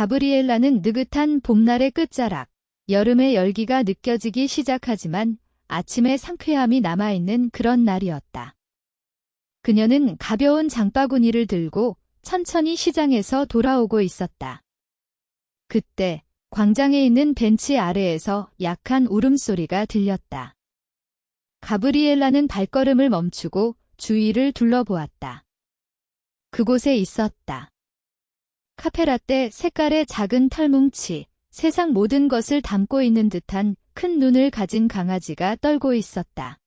가브리엘라는 느긋한 봄날의 끝자락, 여름의 열기가 느껴지기 시작하지만 아침의 상쾌함이 남아있는 그런 날이었다. 그녀는 가벼운 장바구니를 들고 천천히 시장에서 돌아오고 있었다. 그때 광장에 있는 벤치 아래에서 약한 울음소리가 들렸다. 가브리엘라는 발걸음을 멈추고 주위를 둘러보았다. 그곳에 있었다. 카페라떼 색깔의 작은 털뭉치, 세상 모든 것을 담고 있는 듯한 큰 눈을 가진 강아지가 떨고 있었다.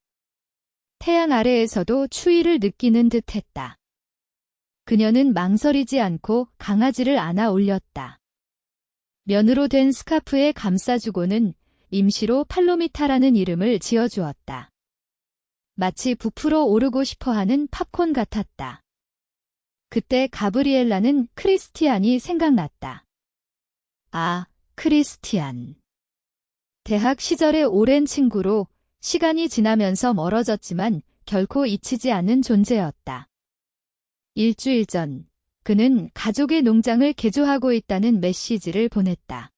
태양 아래에서도 추위를 느끼는 듯했다. 그녀는 망설이지 않고 강아지를 안아 올렸다. 면으로 된 스카프에 감싸주고는 임시로 팔로미타라는 이름을 지어주었다. 마치 부풀어 오르고 싶어하는 팝콘 같았다. 그때 가브리엘라는 크리스티안이 생각났다. 아, 크리스티안. 대학 시절의 오랜 친구로 시간이 지나면서 멀어졌지만 결코 잊히지 않는 존재였다. 일주일 전, 그는 가족의 농장을 개조하고 있다는 메시지를 보냈다.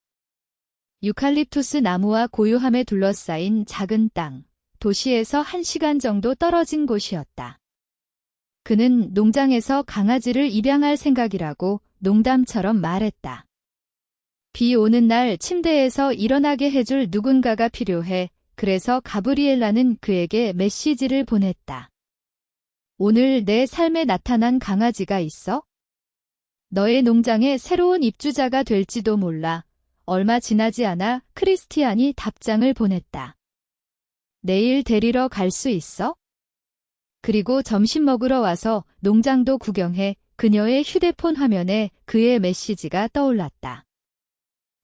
유칼립투스 나무와 고요함에 둘러싸인 작은 땅, 도시에서 1시간 정도 떨어진 곳이었다. 그는 농장에서 강아지를 입양할 생각이라고 농담처럼 말했다. 비 오는 날 침대에서 일어나게 해줄 누군가가 필요해. 그래서 가브리엘라는 그에게 메시지를 보냈다. 오늘 내 삶에 나타난 강아지가 있어? 너의 농장에 새로운 입주자가 될지도 몰라. 얼마 지나지 않아 크리스티안이 답장을 보냈다. 내일 데리러 갈 수 있어? 그리고 점심 먹으러 와서 농장도 구경해. 그녀의 휴대폰 화면에 그의 메시지가 떠올랐다.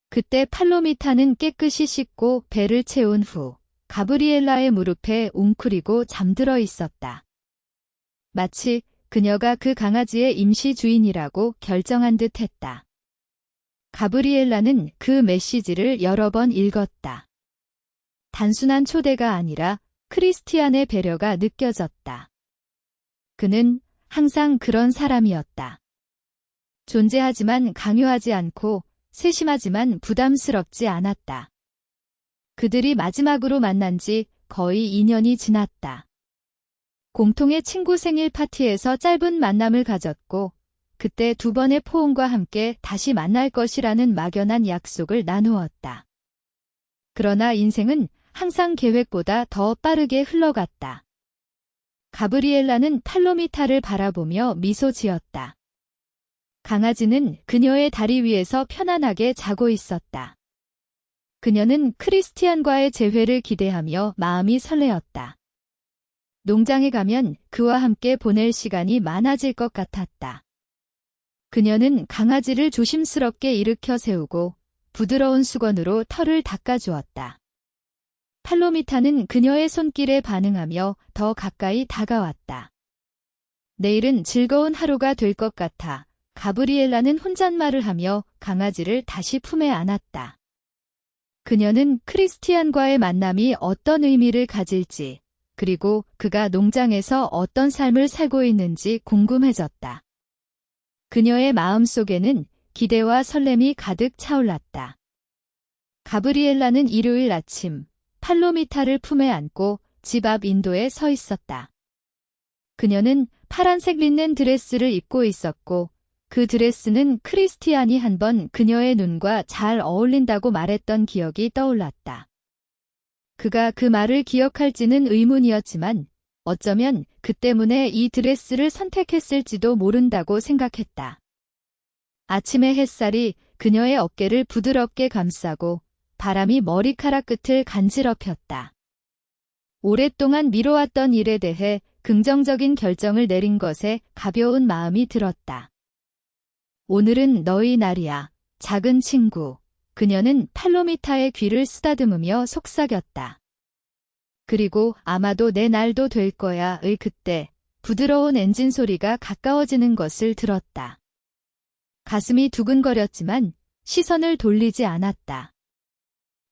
그때 팔로미타는 깨끗이 씻고 배를 채운 후 가브리엘라의 무릎에 웅크리고 잠들어 있었다. 마치 그녀가 그 강아지의 임시 주인이라고 결정한 듯 했다. 가브리엘라는 그 메시지를 여러 번 읽었다. 단순한 초대가 아니라 크리스티안의 배려가 느껴졌다. 그는 항상 그런 사람이었다. 존재하지만 강요하지 않고 세심하지만 부담스럽지 않았다. 그들이 마지막으로 만난 지 거의 2년이 지났다. 공통의 친구 생일 파티에서 짧은 만남을 가졌고 그때 2번의 포옹과 함께 다시 만날 것이라는 막연한 약속을 나누었다. 그러나 인생은 항상 계획보다 더 빠르게 흘러갔다. 가브리엘라는 팔로미타를 바라보며 미소 지었다. 강아지는 그녀의 다리 위에서 편안하게 자고 있었다. 그녀는 크리스티안과의 재회를 기대하며 마음이 설레었다. 농장에 가면 그와 함께 보낼 시간이 많아질 것 같았다. 그녀는 강아지를 조심스럽게 일으켜 세우고 부드러운 수건으로 털을 닦아주었다. 팔로미타는 그녀의 손길에 반응하며 더 가까이 다가왔다. 내일은 즐거운 하루가 될 것 같아. 가브리엘라는 혼잣말을 하며 강아지를 다시 품에 안았다. 그녀는 크리스티안과의 만남이 어떤 의미를 가질지, 그리고 그가 농장에서 어떤 삶을 살고 있는지 궁금해졌다. 그녀의 마음속에는 기대와 설렘이 가득 차올랐다. 가브리엘라는 일요일 아침 팔로미타를 품에 안고 집 앞 인도에 서 있었다. 그녀는 파란색 린넨 드레스를 입고 있었고 그 드레스는 크리스티안이 한 번 그녀의 눈과 잘 어울린다고 말했던 기억이 떠올랐다. 그가 그 말을 기억할지는 의문이었지만 어쩌면 그 때문에 이 드레스를 선택했을지도 모른다고 생각했다. 아침의 햇살이 그녀의 어깨를 부드럽게 감싸고 바람이 머리카락 끝을 간지럽혔다. 오랫동안 미뤄왔던 일에 대해 긍정적인 결정을 내린 것에 가벼운 마음이 들었다. 오늘은 너희 날이야, 작은 친구. 그녀는 팔로미타의 귀를 쓰다듬으며 속삭였다. 그리고 아마도 내 날도 될 거야의 그때 부드러운 엔진 소리가 가까워지는 것을 들었다. 가슴이 두근거렸지만 시선을 돌리지 않았다.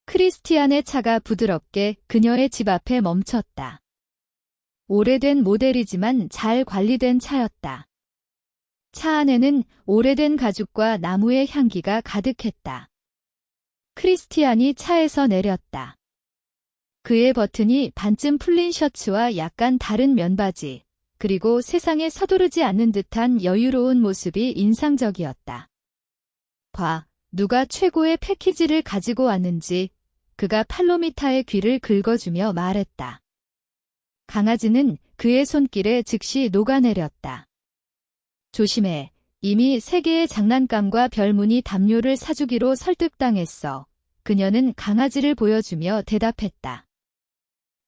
크리스티안의 차가 부드럽게 그녀의 집 앞에 멈췄다. 오래된 모델이지만 잘 관리된 차였다. 차 안에는 오래된 가죽과 나무의 향기가 가득했다. 크리스티안이 차에서 내렸다. 그의 버튼이 반쯤 풀린 셔츠와 약간 다른 면바지, 그리고 세상에 서두르지 않는 듯한 여유로운 모습이 인상적이었다. 봐, 누가 최고의 패키지를 가지고 왔는지. 그가 팔로미타의 귀를 긁어주며 말했다. 강아지는 그의 손길에 즉시 녹아내렸다. 조심해. 이미 3개의 장난감과 별무늬 담요를 사주기로 설득당했어. 그녀는 강아지를 보여주며 대답했다.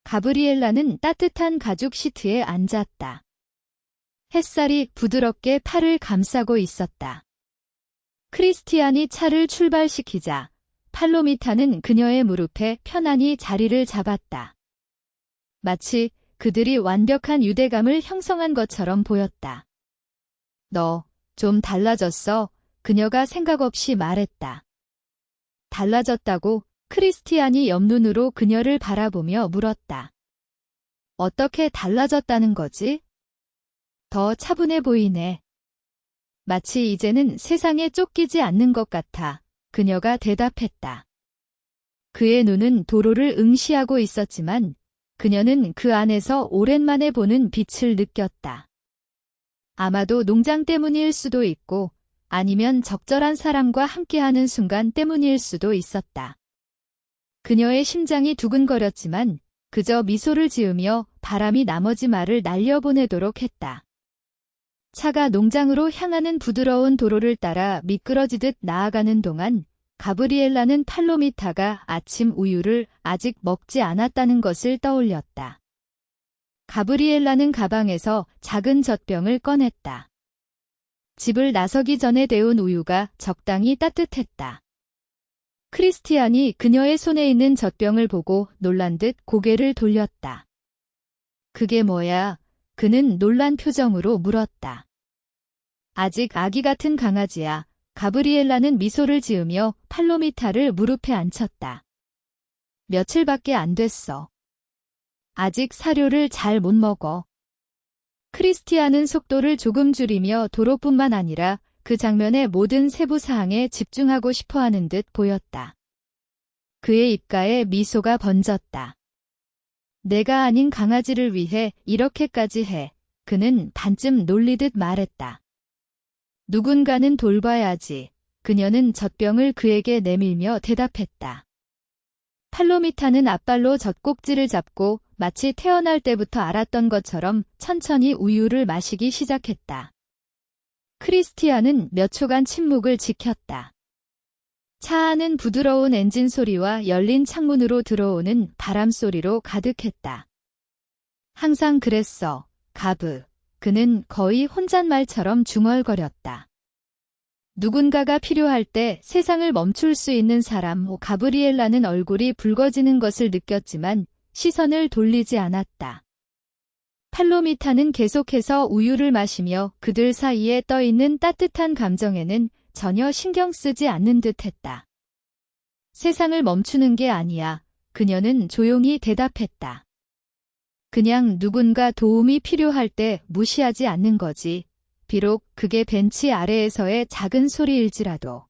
가브리엘라는 따뜻한 가죽 시트에 앉았다. 햇살이 부드럽게 팔을 감싸고 있었다. 크리스티안이 차를 출발시키자 팔로미타는 그녀의 무릎에 편안히 자리를 잡았다. 마치 그들이 완벽한 유대감을 형성한 것처럼 보였다. 너 좀 달라졌어? 그녀가 생각 없이 말했다. 달라졌다고? 크리스티안이 옆눈으로 그녀를 바라보며 물었다. 어떻게 달라졌다는 거지? 더 차분해 보이네. 마치 이제는 세상에 쫓기지 않는 것 같아. 그녀가 대답했다. 그의 눈은 도로를 응시하고 있었지만 그녀는 그 안에서 오랜만에 보는 빛을 느꼈다. 아마도 농장 때문일 수도 있고 아니면 적절한 사람과 함께하는 순간 때문일 수도 있었다. 그녀의 심장이 두근거렸지만 그저 미소를 지으며 바람이 나머지 말을 날려보내도록 했다. 차가 농장으로 향하는 부드러운 도로를 따라 미끄러지듯 나아가는 동안 가브리엘라는 팔로미타가 아침 우유를 아직 먹지 않았다는 것을 떠올렸다. 가브리엘라는 가방에서 작은 젖병을 꺼냈다. 집을 나서기 전에 데운 우유가 적당히 따뜻했다. 크리스티안이 그녀의 손에 있는 젖병을 보고 놀란 듯 고개를 돌렸다. 그게 뭐야? 그는 놀란 표정으로 물었다. 아직 아기 같은 강아지야. 가브리엘라는 미소를 지으며 팔로미타를 무릎에 앉혔다. 며칠밖에 안 됐어. 아직 사료를 잘 못 먹어. 크리스티안은 속도를 조금 줄이며 도로뿐만 아니라 그 장면의 모든 세부 사항에 집중하고 싶어하는 듯 보였다. 그의 입가에 미소가 번졌다. 내가 아닌 강아지를 위해 이렇게까지 해. 그는 반쯤 놀리듯 말했다. 누군가는 돌봐야지. 그녀는 젖병을 그에게 내밀며 대답했다. 팔로미타는 앞발로 젖꼭지를 잡고 마치 태어날 때부터 알았던 것처럼 천천히 우유를 마시기 시작했다. 크리스티안은 몇 초간 침묵을 지켰다. 차 안은 부드러운 엔진 소리와 열린 창문으로 들어오는 바람 소리로 가득했다. 항상 그랬어, 가브. 그는 거의 혼잣말처럼 중얼거렸다. 누군가가 필요할 때 세상을 멈출 수 있는 사람. 가브리엘라는 얼굴이 붉어지는 것을 느꼈지만 시선을 돌리지 않았다. 팔로미타는 계속해서 우유를 마시며 그들 사이에 떠있는 따뜻한 감정에는 전혀 신경 쓰지 않는 듯했다. 세상을 멈추는 게 아니야. 그녀는 조용히 대답했다. 그냥 누군가 도움이 필요할 때 무시하지 않는 거지. 비록 그게 벤치 아래에서의 작은 소리일지라도.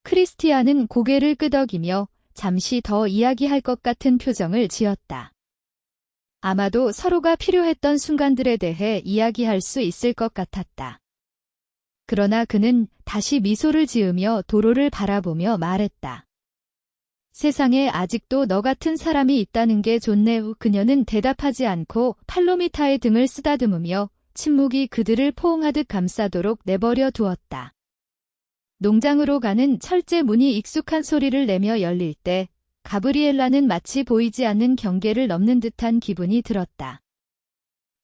크리스티안은 고개를 끄덕이며 잠시 더 이야기할 것 같은 표정을 지었다. 아마도 서로가 필요했던 순간들에 대해 이야기할 수 있을 것 같았다. 그러나 그는 다시 미소를 지으며 도로를 바라보며 말했다. 세상에 아직도 너 같은 사람이 있다는 게 좋네. 그녀는 대답하지 않고 팔로미타의 등을 쓰다듬으며 침묵이 그들을 포옹하듯 감싸도록 내버려 두었다. 농장으로 가는 철제 문이 익숙한 소리를 내며 열릴 때 가브리엘라는 마치 보이지 않는 경계를 넘는 듯한 기분이 들었다.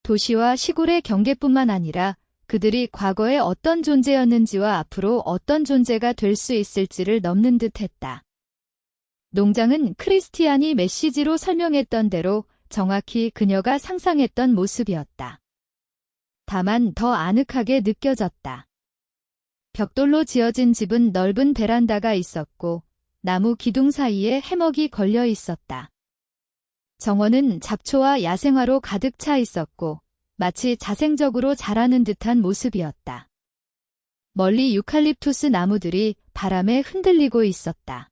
도시와 시골의 경계뿐만 아니라 그들이 과거에 어떤 존재였는지와 앞으로 어떤 존재가 될 수 있을지를 넘는 듯했다. 농장은 크리스티안이 메시지로 설명했던 대로 정확히 그녀가 상상했던 모습이었다. 다만 더 아늑하게 느껴졌다. 벽돌로 지어진 집은 넓은 베란다가 있었고 나무 기둥 사이에 해먹이 걸려 있었다. 정원은 잡초와 야생화로 가득 차 있었고 마치 자생적으로 자라는 듯한 모습이었다. 멀리 유칼립투스 나무들이 바람에 흔들리고 있었다.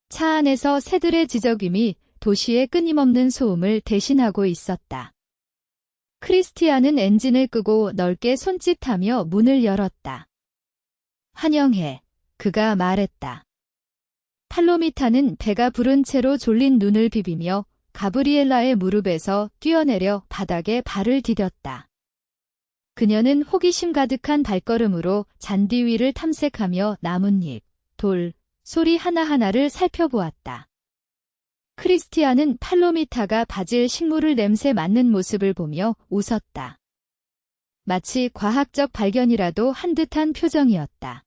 차 안에서 새들의 지저귀이 도시의 끊임없는 소음을 대신하고 있었다. 크리스티안은 엔진을 끄고 넓게 손짓하며 문을 열었다. 환영해, 그가 말했다. 팔로미타는 배가 부른 채로 졸린 눈을 비비며 가브리엘라의 무릎에서 뛰어내려 바닥에 발을 디뎠다. 그녀는 호기심 가득한 발걸음으로 잔디 위를 탐색하며 나뭇잎, 돌, 소리 하나하나를 살펴보았다. 크리스티안은 팔로미타가 바질 식물을 냄새 맡는 모습을 보며 웃었다. 마치 과학적 발견이라도 한 듯한 표정이었다.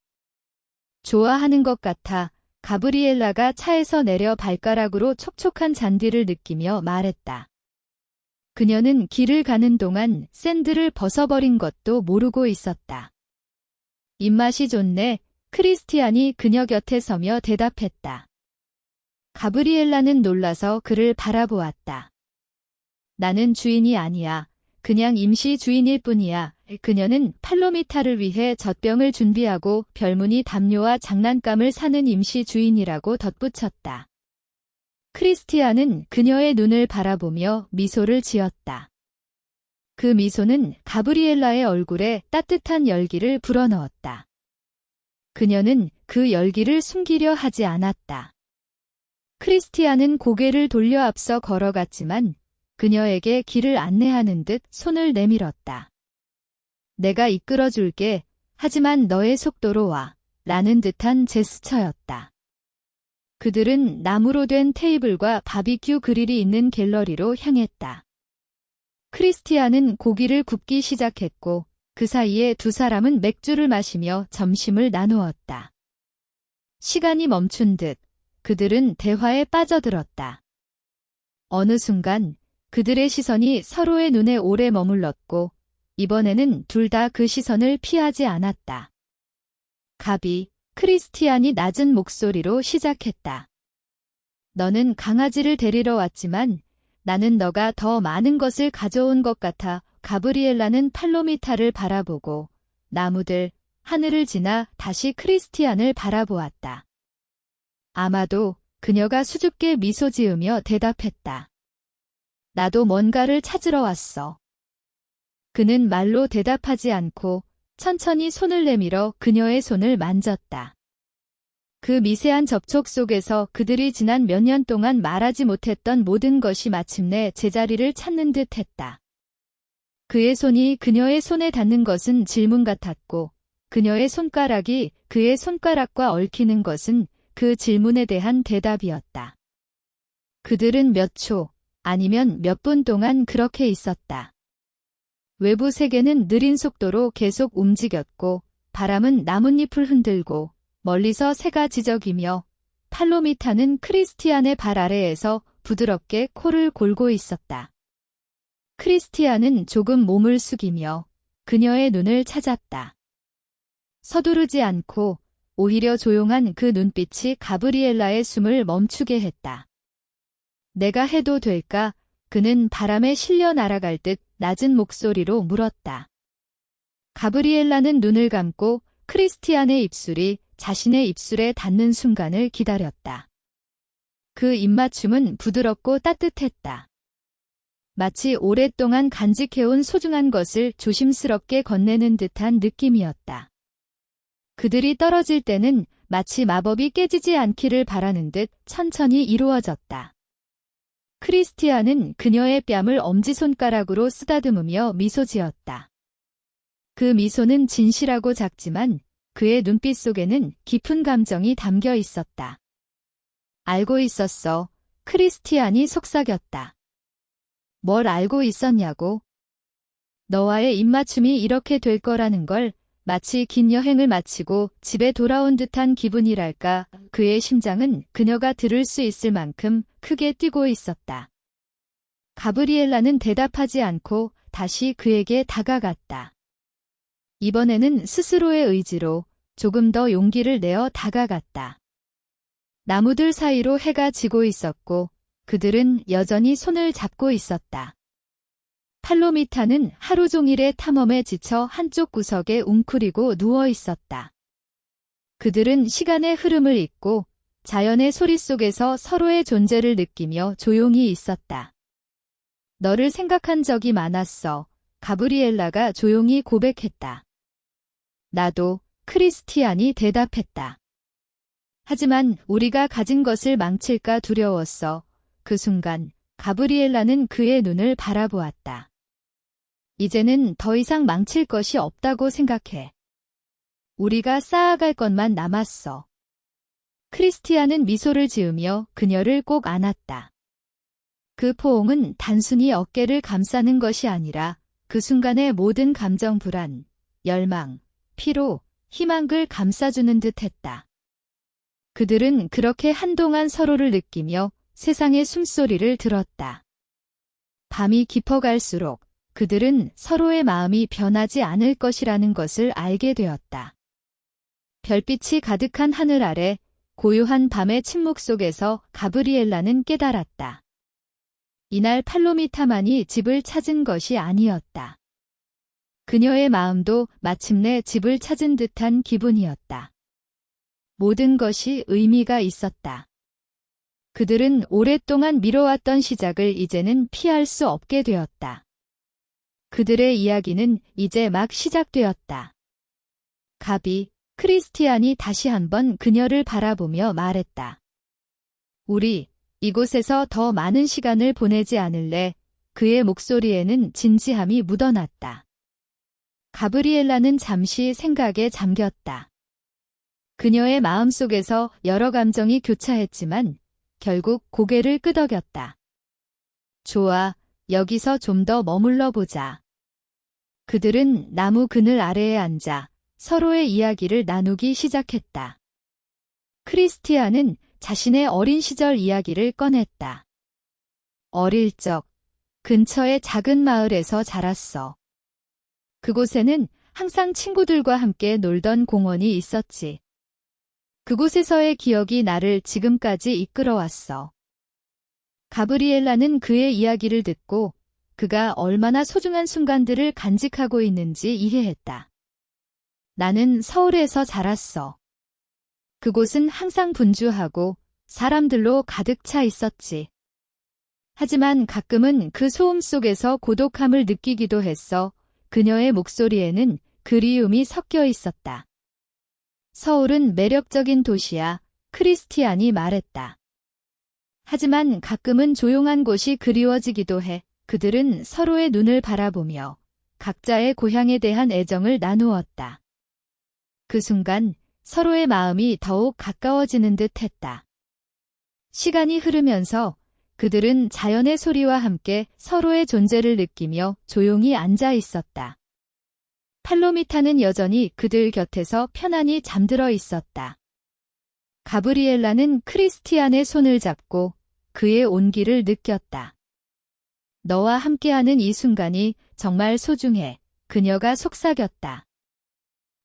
좋아하는 것 같아 가브리엘라가 차에서 내려 발가락으로 촉촉한 잔디를 느끼며 말했다. 그녀는 길을 가는 동안 샌들을 벗어버린 것도 모르고 있었다. 입맛이 좋네, 크리스티안이 그녀 곁에 서며 대답했다. 가브리엘라는 놀라서 그를 바라보았다. 나는 주인이 아니야. 그냥 임시 주인일 뿐이야. 그녀는 팔로미타를 위해 젖병을 준비하고 별무늬 담요와 장난감을 사는 임시 주인이라고 덧붙였다. 크리스티안은 그녀의 눈을 바라보며 미소를 지었다. 그 미소는 가브리엘라의 얼굴에 따뜻한 열기를 불어넣었다. 그녀는 그 열기를 숨기려 하지 않았다. 크리스티안은 고개를 돌려 앞서 걸어갔지만 그녀에게 길을 안내하는 듯 손을 내밀었다. 내가 이끌어줄게. 하지만 너의 속도로 와. 라는 듯한 제스처였다. 그들은 나무로 된 테이블과 바비큐 그릴이 있는 갤러리로 향했다. 크리스티안은 고기를 굽기 시작했고 그 사이에 두 사람은 맥주를 마시며 점심을 나누었다. 시간이 멈춘 듯 그들은 대화에 빠져들었다. 어느 순간 그들의 시선이 서로의 눈에 오래 머물렀고 이번에는 둘 다 그 시선을 피하지 않았다. 가비, 크리스티안이 낮은 목소리로 시작했다. 너는 강아지를 데리러 왔지만 나는 너가 더 많은 것을 가져온 것 같아. 가브리엘라는 팔로미타를 바라보고 나무들, 하늘을 지나 다시 크리스티안을 바라보았다. 아마도 그녀가 수줍게 미소 지으며 대답했다. 나도 뭔가를 찾으러 왔어. 그는 말로 대답하지 않고 천천히 손을 내밀어 그녀의 손을 만졌다. 그 미세한 접촉 속에서 그들이 지난 몇 년 동안 말하지 못했던 모든 것이 마침내 제자리를 찾는 듯 했다. 그의 손이 그녀의 손에 닿는 것은 질문 같았고 그녀의 손가락이 그의 손가락과 얽히는 것은 그 질문에 대한 대답이었다. 그들은 몇 초, 아니면 몇 분 동안 그렇게 있었다. 외부 세계는 느린 속도로 계속 움직였고 바람은 나뭇잎을 흔들고 멀리서 새가 지저귀며 팔로미타는 크리스티안의 발 아래에서 부드럽게 코를 골고 있었다. 크리스티안은 조금 몸을 숙이며 그녀의 눈을 찾았다. 서두르지 않고 오히려 조용한 그 눈빛이 가브리엘라의 숨을 멈추게 했다. 내가 해도 될까? 그는 바람에 실려 날아갈 듯 낮은 목소리로 물었다. 가브리엘라는 눈을 감고 크리스티안의 입술이 자신의 입술에 닿는 순간을 기다렸다. 그 입맞춤은 부드럽고 따뜻했다. 마치 오랫동안 간직해온 소중한 것을 조심스럽게 건네는 듯한 느낌이었다. 그들이 떨어질 때는 마치 마법이 깨지지 않기를 바라는 듯 천천히 이루어졌다. 크리스티안은 그녀의 뺨을 엄지손가락으로 쓰다듬으며 미소 지었다. 그 미소는 진실하고 작지만 그의 눈빛 속에는 깊은 감정이 담겨 있었다. 알고 있었어. 크리스티안이 속삭였다. 뭘 알고 있었냐고? 너와의 입맞춤이 이렇게 될 거라는 걸 마치 긴 여행을 마치고 집에 돌아온 듯한 기분이랄까. 그의 심장은 그녀가 들을 수 있을 만큼 크게 뛰고 있었다. 가브리엘라는 대답하지 않고 다시 그에게 다가갔다. 이번에는 스스로의 의지로 조금 더 용기를 내어 다가갔다. 나무들 사이로 해가 지고 있었고 그들은 여전히 손을 잡고 있었다. 팔로미타는 하루 종일의 탐험에 지쳐 한쪽 구석에 웅크리고 누워 있었다. 그들은 시간의 흐름을 잊고 자연의 소리 속에서 서로의 존재를 느끼며 조용히 있었다. 너를 생각한 적이 많았어. 가브리엘라가 조용히 고백했다. 나도, 크리스티안이 대답했다. 하지만 우리가 가진 것을 망칠까 두려웠어. 그 순간 가브리엘라는 그의 눈을 바라보았다. 이제는 더 이상 망칠 것이 없다고 생각해. 우리가 쌓아갈 것만 남았어. 크리스티안은 미소를 지으며 그녀를 꼭 안았다. 그 포옹은 단순히 어깨를 감싸는 것이 아니라 그 순간의 모든 감정 불안, 열망, 피로, 희망을 감싸주는 듯 했다. 그들은 그렇게 한동안 서로를 느끼며 세상의 숨소리를 들었다. 밤이 깊어갈수록 그들은 서로의 마음이 변하지 않을 것이라는 것을 알게 되었다. 별빛이 가득한 하늘 아래 고요한 밤의 침묵 속에서 가브리엘라는 깨달았다. 이날 팔로미타만이 집을 찾은 것이 아니었다. 그녀의 마음도 마침내 집을 찾은 듯한 기분이었다. 모든 것이 의미가 있었다. 그들은 오랫동안 미뤄왔던 시작을 이제는 피할 수 없게 되었다. 그들의 이야기는 이제 막 시작되었다. 크리스티안이 다시 한번 그녀를 바라보며 말했다. 우리 이곳에서 더 많은 시간을 보내지 않을래? 그의 목소리에는 진지함이 묻어났다. 가브리엘라는 잠시 생각에 잠겼다. 그녀의 마음속에서 여러 감정이 교차했지만 결국 고개를 끄덕였다. 좋아, 여기서 좀 더 머물러 보자. 그들은 나무 그늘 아래에 앉아 서로의 이야기를 나누기 시작했다. 크리스티안은 자신의 어린 시절 이야기를 꺼냈다. 어릴 적 근처의 작은 마을에서 자랐어. 그곳에는 항상 친구들과 함께 놀던 공원이 있었지. 그곳에서의 기억이 나를 지금까지 이끌어왔어. 가브리엘라는 그의 이야기를 듣고 그가 얼마나 소중한 순간들을 간직하고 있는지 이해했다. 나는 서울에서 자랐어. 그곳은 항상 분주하고 사람들로 가득 차 있었지. 하지만 가끔은 그 소음 속에서 고독함을 느끼기도 했어. 그녀의 목소리에는 그리움이 섞여 있었다. 서울은 매력적인 도시야, 크리스티안이 말했다. 하지만 가끔은 조용한 곳이 그리워지기도 해. 그들은 서로의 눈을 바라보며 각자의 고향에 대한 애정을 나누었다. 그 순간 서로의 마음이 더욱 가까워지는 듯 했다. 시간이 흐르면서 그들은 자연의 소리와 함께 서로의 존재를 느끼며 조용히 앉아 있었다. 팔로미타는 여전히 그들 곁에서 편안히 잠들어 있었다. 가브리엘라는 크리스티안의 손을 잡고 그의 온기를 느꼈다. 너와 함께하는 이 순간이 정말 소중해. 그녀가 속삭였다.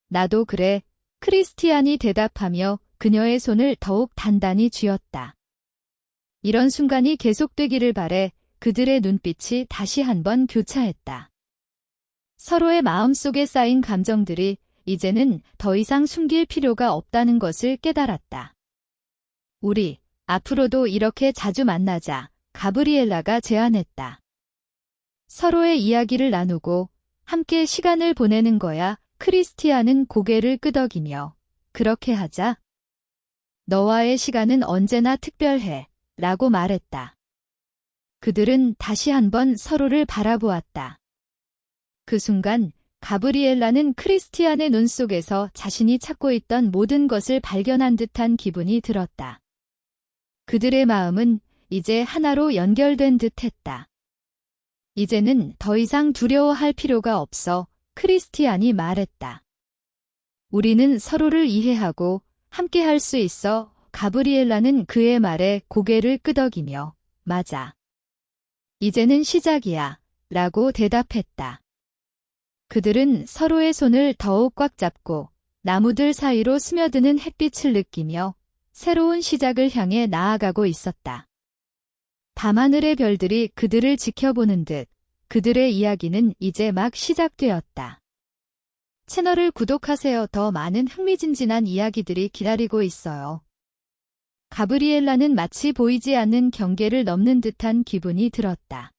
나도 그래. 크리스티안이 대답하며 그녀의 손을 더욱 단단히 쥐었다. 이런 순간이 계속되기를 바래. 그들의 눈빛이 다시 한번 교차했다. 서로의 마음속에 쌓인 감정들이 이제는 더 이상 숨길 필요가 없다는 것을 깨달았다. 우리 앞으로도 이렇게 자주 만나자. 가브리엘라가 제안했다. 서로의 이야기를 나누고 함께 시간을 보내는 거야. 크리스티안은 고개를 끄덕이며 그렇게 하자. 너와의 시간은 언제나 특별해. 라고 말했다. 그들은 다시 한번 서로를 바라보았다. 그 순간 가브리엘라는 크리스티안의 눈 속에서 자신이 찾고 있던 모든 것을 발견한 듯한 기분이 들었다. 그들의 마음은 이제 하나로 연결된 듯했다. 이제는 더 이상 두려워할 필요가 없어. 크리스티안이 말했다. 우리는 서로를 이해하고 함께 할 수 있어. 가브리엘라는 그의 말에 고개를 끄덕이며 맞아. 이제는 시작이야. 라고 대답했다. 그들은 서로의 손을 더욱 꽉 잡고 나무들 사이로 스며드는 햇빛을 느끼며 새로운 시작을 향해 나아가고 있었다. 밤하늘의 별들이 그들을 지켜보는 듯 그들의 이야기는 이제 막 시작되었다. 채널을 구독하세요. 더 많은 흥미진진한 이야기들이 기다리고 있어요. 가브리엘라는 마치 보이지 않는 경계를 넘는 듯한 기분이 들었다.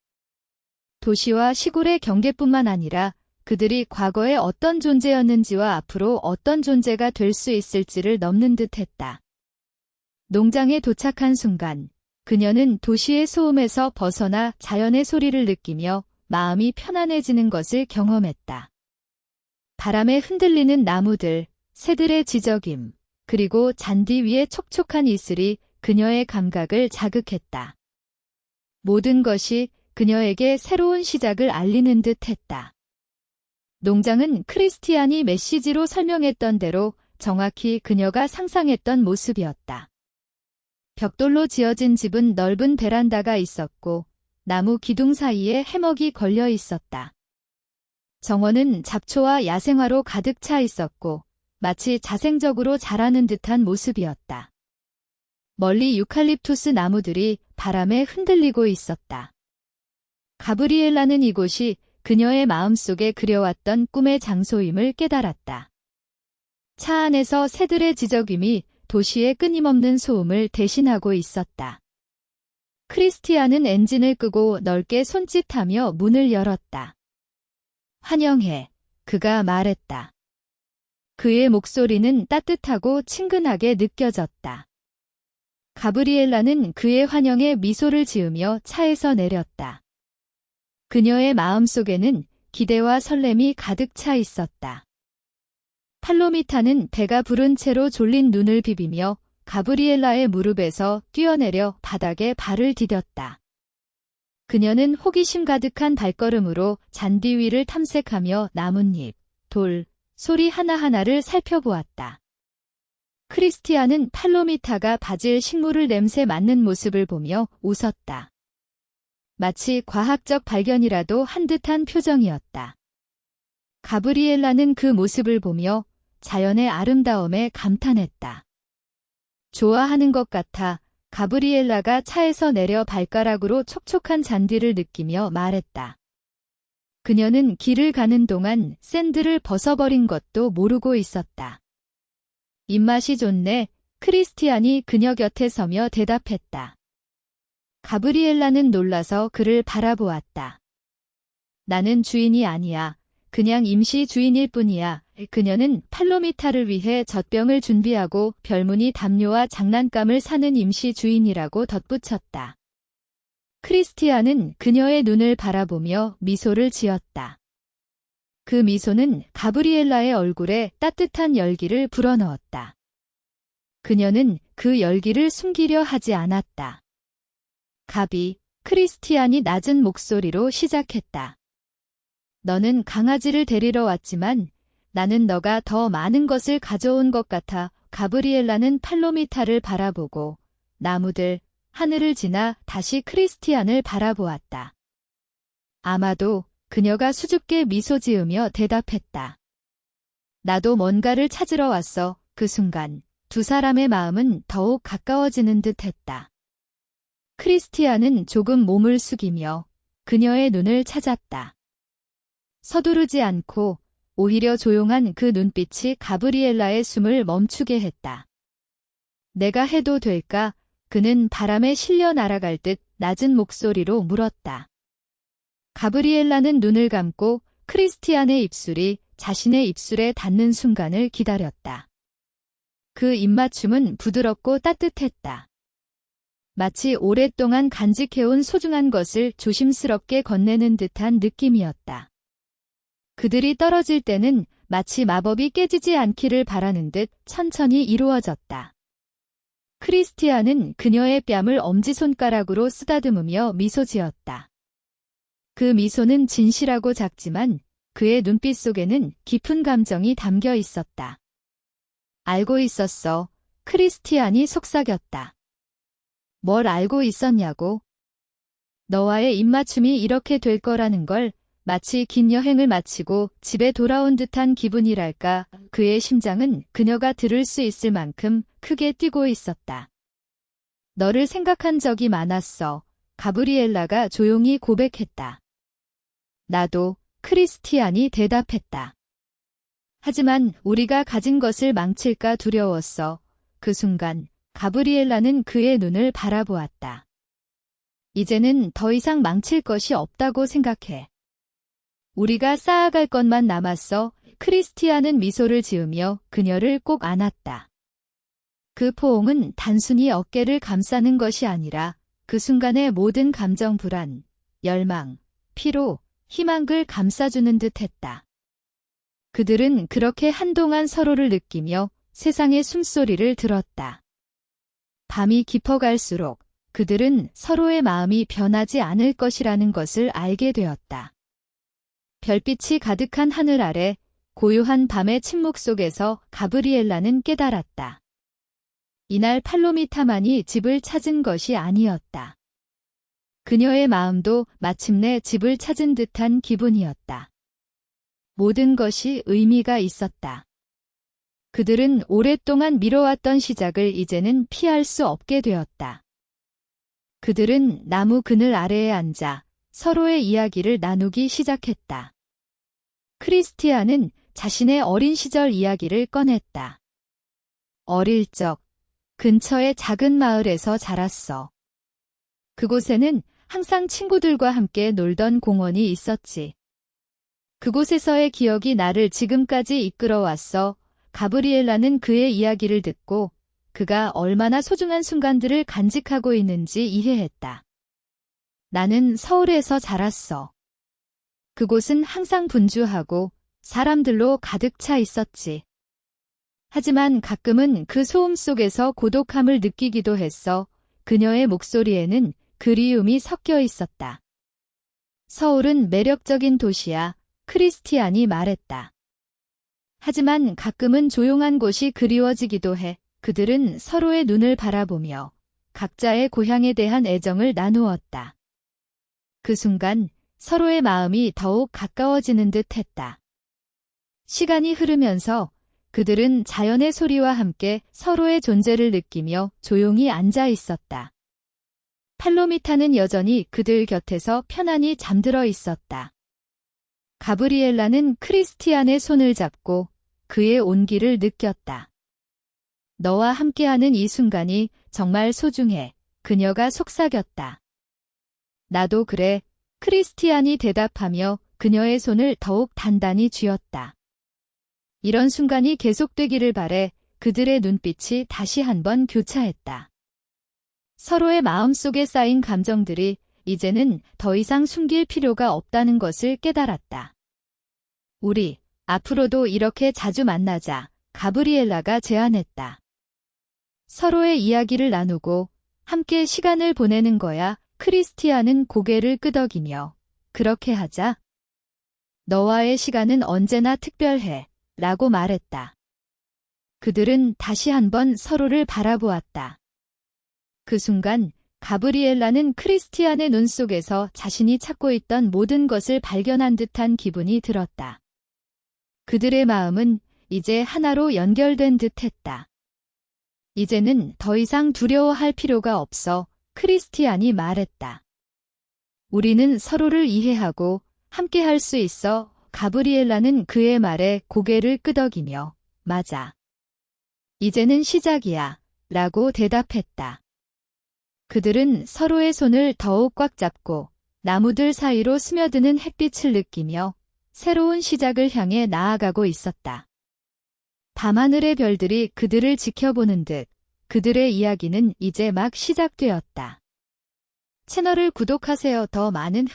도시와 시골의 경계뿐만 아니라 그들이 과거에 어떤 존재였는지와 앞으로 어떤 존재가 될 수 있을지를 넘는 듯했다. 농장에 도착한 순간 그녀는 도시의 소음에서 벗어나 자연의 소리를 느끼며 마음이 편안해지는 것을 경험했다. 바람에 흔들리는 나무들, 새들의 지저귐, 그리고 잔디 위의 촉촉한 이슬이 그녀의 감각을 자극했다. 모든 것이 그녀에게 새로운 시작을 알리는 듯 했다. 농장은 크리스티안이 메시지로 설명했던 대로 정확히 그녀가 상상했던 모습이었다. 벽돌로 지어진 집은 넓은 베란다가 있었고 나무 기둥 사이에 해먹이 걸려 있었다. 정원은 잡초와 야생화로 가득 차 있었고 마치 자생적으로 자라는 듯한 모습이었다. 멀리 유칼립투스 나무들이 바람에 흔들리고 있었다. 가브리엘라는 이곳이 그녀의 마음속에 그려왔던 꿈의 장소임을 깨달았다. 차 안에서 새들의 지저귐이 도시의 끊임없는 소음을 대신하고 있었다. 크리스티안은 엔진을 끄고 넓게 손짓하며 문을 열었다. 환영해, 그가 말했다. 그의 목소리는 따뜻하고 친근하게 느껴졌다. 가브리엘라는 그의 환영에 미소를 지으며 차에서 내렸다. 그녀의 마음속에는 기대와 설렘이 가득 차 있었다. 팔로미타는 배가 부른 채로 졸린 눈을 비비며 가브리엘라의 무릎에서 뛰어내려 바닥에 발을 디뎠다. 그녀는 호기심 가득한 발걸음으로 잔디 위를 탐색하며 나뭇잎, 돌, 소리 하나하나를 살펴보았다. 크리스티안은 팔로미타가 바질 식물을 냄새 맡는 모습을 보며 웃었다. 마치 과학적 발견이라도 한 듯한 표정이었다. 가브리엘라는 그 모습을 보며 자연의 아름다움에 감탄했다. 좋아하는 것 같아 가브리엘라가 차에서 내려 발가락으로 촉촉한 잔디를 느끼며 말했다. 그녀는 길을 가는 동안 샌들을 벗어버린 것도 모르고 있었다. 입맛이 좋네, 크리스티안이 그녀 곁에 서며 대답했다. 가브리엘라는 놀라서 그를 바라보았다. 나는 주인이 아니야. 그냥 임시 주인일 뿐이야. 그녀는 팔로미타를 위해 젖병을 준비하고 별무늬 담요와 장난감을 사는 임시 주인이라고 덧붙였다. 크리스티안은 그녀의 눈을 바라보며 미소를 지었다. 그 미소는 가브리엘라의 얼굴에 따뜻한 열기를 불어넣었다. 그녀는 그 열기를 숨기려 하지 않았다. 가비, 크리스티안이 낮은 목소리로 시작했다. 너는 강아지를 데리러 왔지만 나는 너가 더 많은 것을 가져온 것 같아. 가브리엘라는 팔로미타를 바라보고 나무들, 하늘을 지나 다시 크리스티안을 바라보았다. 아마도 그녀가 수줍게 미소 지으며 대답했다. 나도 뭔가를 찾으러 왔어. 그 순간 두 사람의 마음은 더욱 가까워지는 듯했다. 크리스티안은 조금 몸을 숙이며 그녀의 눈을 찾았다. 서두르지 않고 오히려 조용한 그 눈빛이 가브리엘라의 숨을 멈추게 했다. 내가 해도 될까? 그는 바람에 실려 날아갈 듯 낮은 목소리로 물었다. 가브리엘라는 눈을 감고 크리스티안의 입술이 자신의 입술에 닿는 순간을 기다렸다. 그 입맞춤은 부드럽고 따뜻했다. 마치 오랫동안 간직해온 소중한 것을 조심스럽게 건네는 듯한 느낌이었다. 그들이 떨어질 때는 마치 마법이 깨지지 않기를 바라는 듯 천천히 이루어졌다. 크리스티안은 그녀의 뺨을 엄지손가락으로 쓰다듬으며 미소 지었다. 그 미소는 진실하고 작지만 그의 눈빛 속에는 깊은 감정이 담겨 있었다. 알고 있었어. 크리스티안이 속삭였다. 뭘 알고 있었냐고? 너와의 입맞춤이 이렇게 될 거라는 걸 마치 긴 여행을 마치고 집에 돌아온 듯한 기분이랄까. 그의 심장은 그녀가 들을 수 있을 만큼 크게 뛰고 있었다. 너를 생각한 적이 많았어. 가브리엘라가 조용히 고백했다. 나도, 크리스티안이 대답했다. 하지만 우리가 가진 것을 망칠까 두려웠어. 그 순간 가브리엘라는 그의 눈을 바라보았다. 이제는 더 이상 망칠 것이 없다고 생각해. 우리가 쌓아갈 것만 남았어. 크리스티안은 미소를 지으며 그녀를 꼭 안았다. 그 포옹은 단순히 어깨를 감싸는 것이 아니라 그 순간의 모든 감정 불안, 열망, 피로, 희망을 감싸주는 듯 했다. 그들은 그렇게 한동안 서로를 느끼며 세상의 숨소리를 들었다. 밤이 깊어갈수록 그들은 서로의 마음이 변하지 않을 것이라는 것을 알게 되었다. 별빛이 가득한 하늘 아래 고요한 밤의 침묵 속에서 가브리엘라는 깨달았다. 이날 팔로미타만이 집을 찾은 것이 아니었다. 그녀의 마음도 마침내 집을 찾은 듯한 기분이었다. 모든 것이 의미가 있었다. 그들은 오랫동안 미뤄왔던 시작을 이제는 피할 수 없게 되었다. 그들은 나무 그늘 아래에 앉아 서로의 이야기를 나누기 시작했다. 크리스티안은 자신의 어린 시절 이야기를 꺼냈다. 어릴 적 근처의 작은 마을에서 자랐어. 그곳에는 항상 친구들과 함께 놀던 공원이 있었지. 그곳에서의 기억이 나를 지금까지 이끌어왔어. 가브리엘라는 그의 이야기를 듣고 그가 얼마나 소중한 순간들을 간직하고 있는지 이해했다. 나는 서울에서 자랐어. 그곳은 항상 분주하고 사람들로 가득 차 있었지. 하지만 가끔은 그 소음 속에서 고독함을 느끼기도 했어. 그녀의 목소리에는 그리움이 섞여 있었다. 서울은 매력적인 도시야. 크리스티안이 말했다. 하지만 가끔은 조용한 곳이 그리워지기도 해. 그들은 서로의 눈을 바라보며 각자의 고향에 대한 애정을 나누었다. 그 순간 서로의 마음이 더욱 가까워지는 듯 했다. 시간이 흐르면서 그들은 자연의 소리와 함께 서로의 존재를 느끼며 조용히 앉아 있었다. 팔로미타는 여전히 그들 곁에서 편안히 잠들어 있었다. 가브리엘라는 크리스티안의 손을 잡고 그의 온기를 느꼈다. 너와 함께하는 이 순간이 정말 소중해. 그녀가 속삭였다. 나도 그래. 크리스티안이 대답하며 그녀의 손을 더욱 단단히 쥐었다. 이런 순간이 계속되기를 바래. 그들의 눈빛이 다시 한번 교차했다. 서로의 마음속에 쌓인 감정들이 이제는 더 이상 숨길 필요가 없다는 것을 깨달았다. 우리 앞으로도 이렇게 자주 만나자. 가브리엘라가 제안했다. 서로의 이야기를 나누고 함께 시간을 보내는 거야. 크리스티안은 고개를 끄덕이며 그렇게 하자. 너와의 시간은 언제나 특별해. 라고 말했다. 그들은 다시 한번 서로를 바라보았다. 그 순간 가브리엘라는 크리스티안의 눈 속에서 자신이 찾고 있던 모든 것을 발견한 듯한 기분이 들었다. 그들의 마음은 이제 하나로 연결된 듯했다. 이제는 더 이상 두려워할 필요가 없어. 크리스티안이 말했다. 우리는 서로를 이해하고 함께 할 수 있어. 가브리엘라는 그의 말에 고개를 끄덕이며 맞아. 이제는 시작이야. 라고 대답했다. 그들은 서로의 손을 더욱 꽉 잡고 나무들 사이로 스며드는 햇빛을 느끼며 새로운 시작을 향해 나아가고 있었다. 밤하늘의 별들이 그들을 지켜보는 듯 그들의 이야기는 이제 막 시작되었다. 채널을 구독하세요. 더 많은